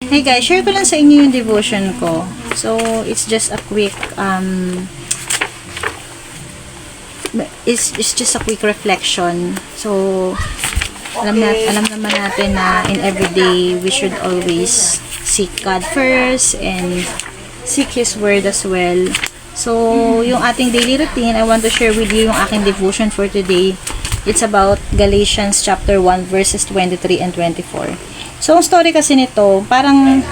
Hey guys, share ko lang sa inyo yung devotion ko. So, it's just a quick, it's just a quick reflection. So, alam naman natin na in everyday, we should always seek God first and seek His Word as well. So, yung ating daily routine, I want to share with you yung aking devotion for today. It's about Galatians chapter 1 verses 23 and 24. So, ang story kasi nito, parang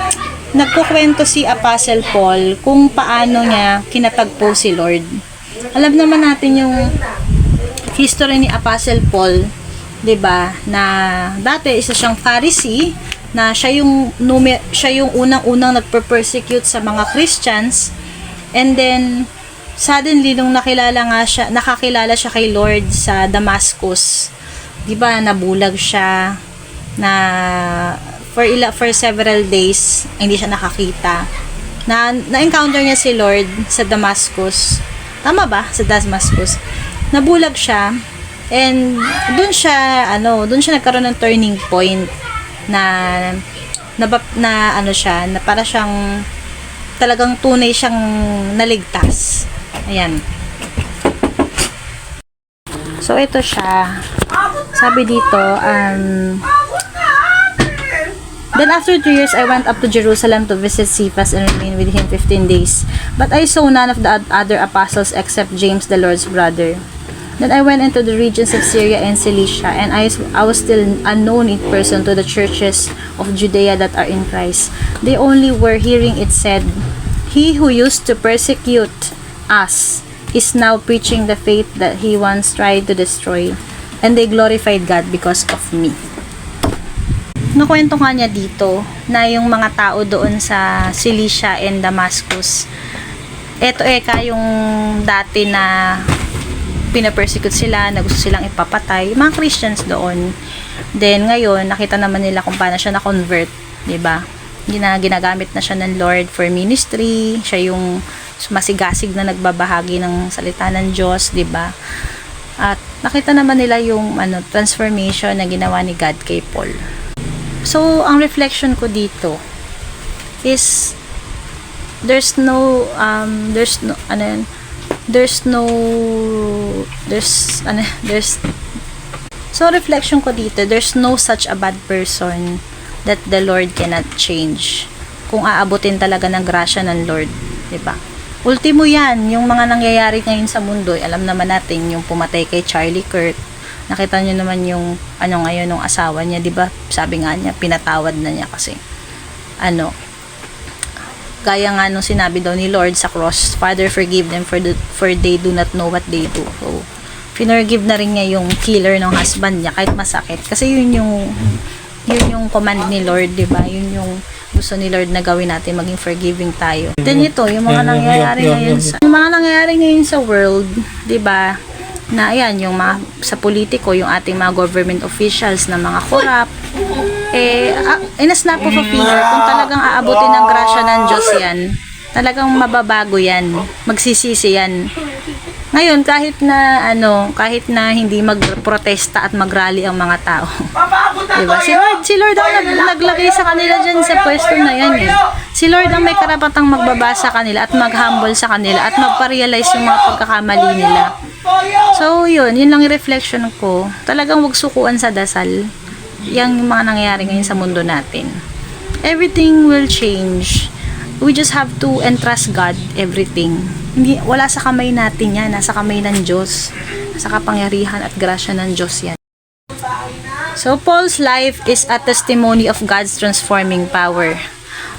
nagkukwento si Apostle Paul kung paano niya kinatagpo si Lord. Alam naman natin yung history ni Apostle Paul, 'di ba? Na dati isa siyang Pharisee, na siya yung unang-unang nagper-persecute sa mga Christians. And then suddenly nung nakakilala siya kay Lord sa Damascus, 'di ba? Nabulag siya na for several days hindi siya nakakita. Na-encounter niya si Lord sa Damascus. Tama ba? Sa Damascus. Nabulag siya and doon siya nagkaroon ng turning point na para siyang talagang tunay siyang naligtas. Ayan. So ito siya. Sabi dito, then after 2 years, I went up to Jerusalem to visit Cephas and remain with him 15 days. But I saw none of the other apostles except James, the Lord's brother. Then I went into the regions of Syria and Cilicia, and I was still unknown in person to the churches of Judea that are in Christ. They only were hearing it said, "He who used to persecute us is now preaching the faith that he once tried to destroy, and they glorified God because of me." Nakwento nga niya dito na yung mga tao doon sa Cilicia and Damascus, yung dati na pinapersecute sila, na gusto silang ipapatay, mga Christians doon. Then ngayon, nakita naman nila kung paano siya na-convert, 'di ba? Ginagamit na siya ng Lord for ministry, siya yung masigasig na nagbabahagi ng salita ng Diyos, 'di ba? At nakita naman nila yung transformation na ginawa ni God kay Paul. So, ang reflection ko dito is reflection ko dito, there's no such a bad person that the Lord cannot change kung aabutin talaga ng grasya ng Lord, 'di ba? Ultimo yan, yung mga nangyayari ngayon sa mundo, alam naman natin yung pumatay kay Charlie Kirk. Nakita niyo naman yung ngayon ng asawa niya, 'di ba? Sabi nga niya pinatawad na niya kasi gaya nga nung sinabi daw ni Lord sa cross, "Father, forgive them for they do not know what they do." So, forgive na rin niya yung killer ng husband niya kahit masakit. Kasi yun yung command ni Lord, 'di ba? Yun yung gusto ni Lord na gawin natin, maging forgiving tayo. Then ito, yung mga nangyayari ngayon sa world, 'di ba? Na ayan, yung mga sa politiko, yung ating mga government officials na mga corrupt, in a snap of a finger, kung talagang aabutin ng grasya ng Diyos yan, talagang mababago yan, magsisisi yan. Ngayon, kahit na hindi magprotesta at magrally ang mga tao, diba? Si Lord ang naglagay sa kanila dyan sa pwesto na yan eh. Si Lord ang may karapatang magbabasa kanila at mag-humble sa kanila at magpa-realize yung mga pagkakamali nila. So, yun lang yung reflection ko. Talagang wag sukuan sa dasal. Yung mga nangyayari ngayon sa mundo natin. Everything will change. We just have to entrust God everything. Wala sa kamay natin yan. Nasa kamay ng Diyos. Nasa kapangyarihan at grasya ng Diyos yan. So, Paul's life is a testimony of God's transforming power.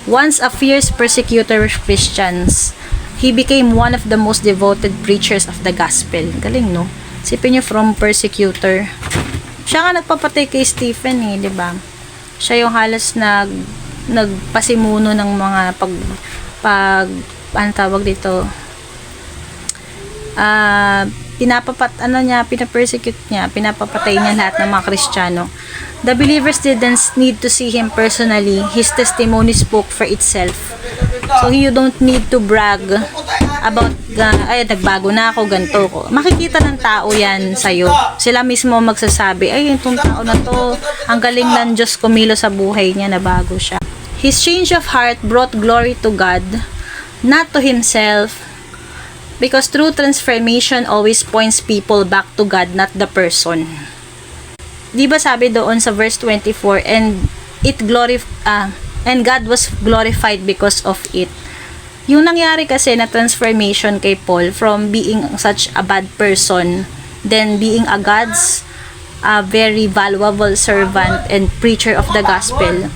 Once a fierce persecutor of Christians, he became one of the most devoted preachers of the gospel. Galing, no? Sipin niyo, from persecutor. Siya nga nagpapatay kay Stephen eh, di ba? Siya yung halos nagpasimuno ng mga pinapersecute niya, pinapapatay niya lahat ng mga Kristiyano. The believers didn't need to see him personally. His testimony spoke for itself. So, you don't need to brag about, nagbago na ako, ganito ko. Makikita ng tao yan sa'yo. Sila mismo magsasabi, itong tao na to, ang galing ng Diyos kumilo sa buhay niya, na bago siya. His change of heart brought glory to God, not to himself, because true transformation always points people back to God, not the person. Di ba sabi doon sa verse 24, and God was glorified because of it. Yung nangyari kasi na transformation kay Paul from being such a bad person, then being a God's very valuable servant and preacher of the gospel.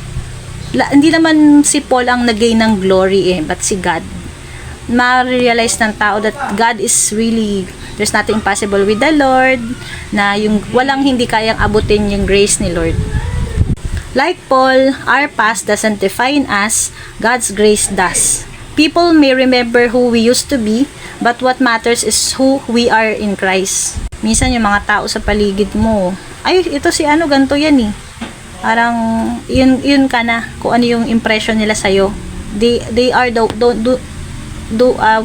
Hindi naman si Paul ang nag-gain ng glory but si God. Ma-realize ng tao that God is really, there's nothing impossible with the Lord, na yung walang hindi kayang abutin yung grace ni Lord. Like Paul, our past doesn't define us, God's grace does. People may remember who we used to be, but what matters is who we are in Christ. Minsan yung mga tao sa paligid mo, ay, ito si ano, ganito yan eh. Parang, yun ka na, kung ano yung impression nila sa'yo. They are,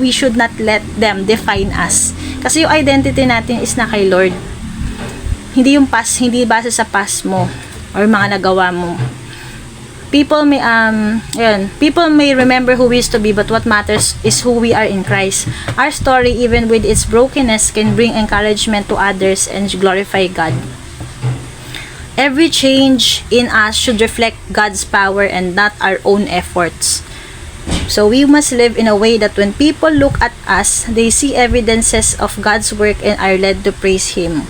we should not let them define us. Kasi yung identity natin is na kay Lord. Hindi yung past, hindi base sa past mo, or mga nagawa mo. People may remember who we used to be, but what matters is who we are in Christ. Our story, even with its brokenness, can bring encouragement to others and glorify God. Every change in us should reflect God's power and not our own efforts. So we must live in a way that when people look at us, they see evidences of God's work and are led to praise Him.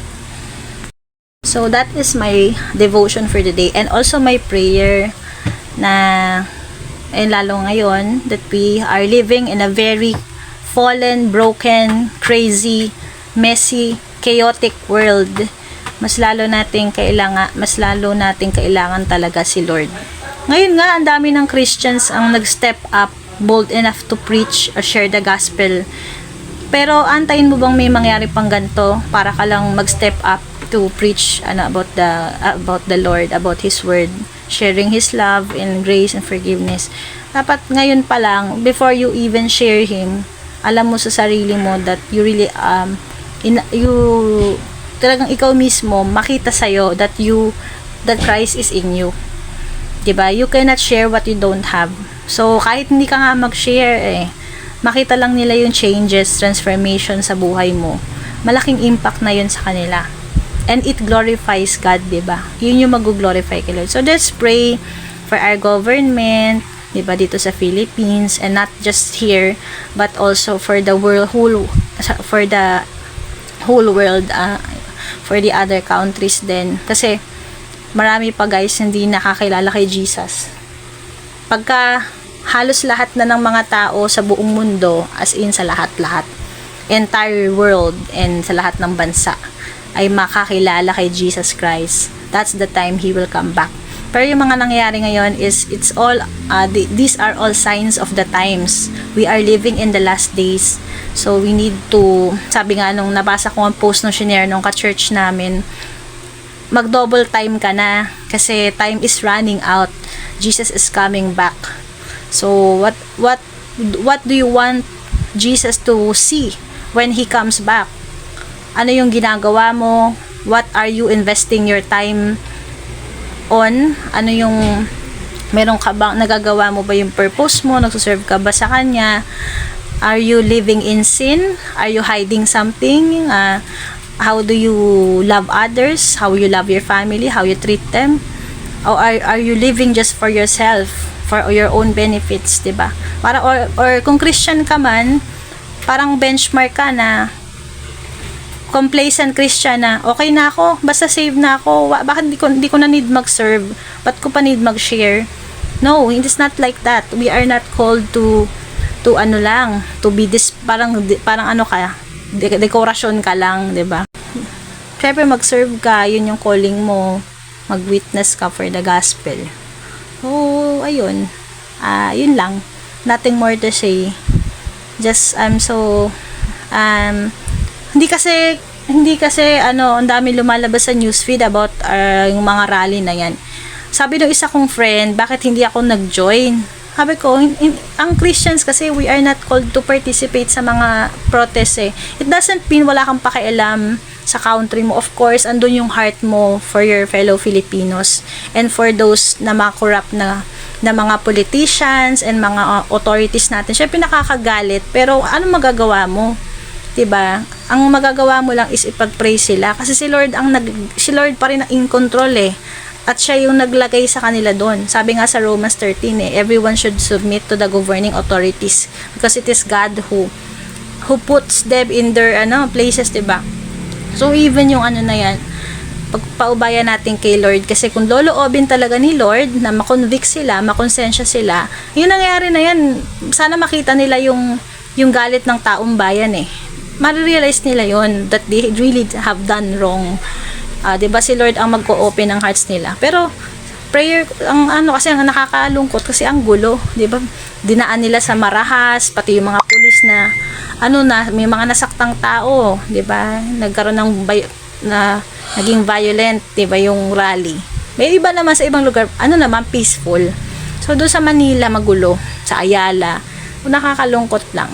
So that is my devotion for today, and also my prayer na lalo ngayon that we are living in a very fallen, broken, crazy, messy, chaotic world. Mas lalo nating kailangan talaga si Lord. Ngayon nga, ang dami ng Christians ang nag-step up, bold enough to preach or share the gospel. Pero antayin mo bang may mangyari pang ganito para ka lang mag-step up to preach about the Lord, about His word, sharing His love and grace and forgiveness? Dapat ngayon pa lang, before you even share Him, alam mo sa sarili mo that you really talagang ikaw mismo makita sa'yo that Christ is in you. Diba? You cannot share what you don't have. So, kahit hindi ka nga mag-share, makita lang nila yung changes, transformation sa buhay mo. Malaking impact na yun sa kanila. And it glorifies God, diba? Yun yung mag-glorify kay Lord. So, let's pray for our government, diba, dito sa Philippines, and not just here, but also for the whole world, for the other countries din. Kasi marami pa guys hindi nakakilala kay Jesus. Pagka halos lahat na ng mga tao sa buong mundo, as in sa lahat-lahat, entire world and sa lahat ng bansa ay makakilala kay Jesus Christ, that's the time He will come back. Pero yung mga nangyayari ngayon is these are all signs of the times. We are living in the last days. So we need to, sabi nga nung nabasa ko ang post nung shinare nung ka-church namin, mag-double time ka na kasi time is running out. Jesus is coming back. So what do you want Jesus to see when He comes back? Ano yung ginagawa mo? What are you investing your time on? Ano yung meron ka bang nagagawa mo ba yung purpose mo? Nagsuserve ka ba sa Kanya? Are you living in sin? Are you hiding something? How do you love others? How you love your family? How you treat them? Or are you living just for yourself? For your own benefits, diba? Para or kung Christian ka man, parang benchmark ka na complacent Christian na okay na ako, basta save na ako, bakit hindi ko na need mag-serve, ba't ko pa need mag-share? No, it's not like that. We are not called to be this, parang ano ka, dekorasyon ka lang, 'di ba? Syempre mag-serve ka, yun yung calling mo, mag-witness ka for the gospel. Oh, ayun. Yun lang. Nothing more to say. Just hindi kasi ang dami lumalabas sa newsfeed about yung mga rally na yan. Sabi ng isa kong friend, bakit hindi ako nag-join? Sabi ko, ang Christians kasi we are not called to participate sa mga protests eh. It doesn't mean wala kang pakialam sa country mo. Of course, andun yung heart mo for your fellow Filipinos and for those na mga corrupt na na mga politicians and mga authorities natin. Syempre nakakagalit, pero ano magagawa mo? 'Di ba? Ang magagawa mo lang is ipag-pray sila kasi si Lord pa rin ang in control eh. At siya yung naglagay sa kanila doon. Sabi nga sa Romans 13 everyone should submit to the governing authorities because it is God who puts them in their places, 'di ba? So even yung na yan, pagpaubaya natin kay Lord kasi kung loloobin talaga ni Lord na makonvict sila, makonsensya sila, yung nangyari na yan, sana makita nila yung galit ng taong bayan marirealize nila yon that they really have done wrong. 'Di ba si Lord ang magko-open ng hearts nila, pero prayer ang kasi ang nakakalungkot kasi ang gulo, 'di ba? Dinaan nila sa marahas, pati yung mga pulis na may mga nasaktang tao, 'di ba? Nagkaroon ng naging violent, 'di ba, yung rally. May iba naman sa ibang lugar, naman peaceful. So doon sa Manila magulo, sa Ayala, nakakalungkot lang.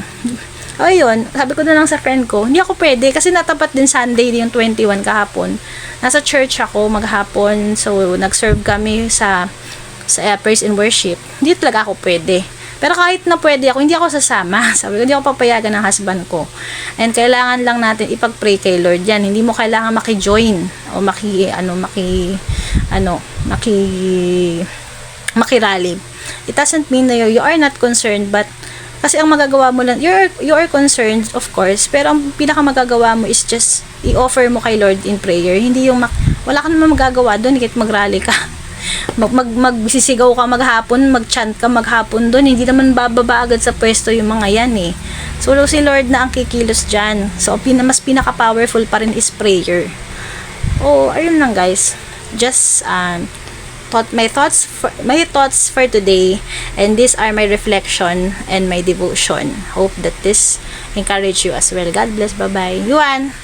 O yun, sabi ko na lang sa friend ko, hindi ako pwede kasi natapat din Sunday yung 21 kahapon. Nasa church ako maghapon, so nag-serve kami sa praise and worship. Hindi talaga ako pwede. Pero kahit na pwede ako, hindi ako sasama. Sabi ko, hindi ako papayagan ng husband ko. And kailangan lang natin ipag-pray kay Lord yan. Hindi mo kailangan maki-join o makirally. It doesn't mean na you are not concerned, but kasi ang magagawa mo lang, you are concerned, of course, pero ang pinaka magagawa mo is just i-offer mo kay Lord in prayer. Hindi yung wala ka naman magagawa doon, kahit mag-rally ka. Magsisigaw ka maghapon, mag-chant ka maghapon doon, hindi naman bababa agad sa pwesto yung mga yan So si Lord na ang kikilos dyan. So mas pinaka-powerful pa rin is prayer. Ayun lang guys. Just my thoughts for today, and these are my reflection and my devotion. Hope that this encourage you as well. God bless. Bye bye. Yuan.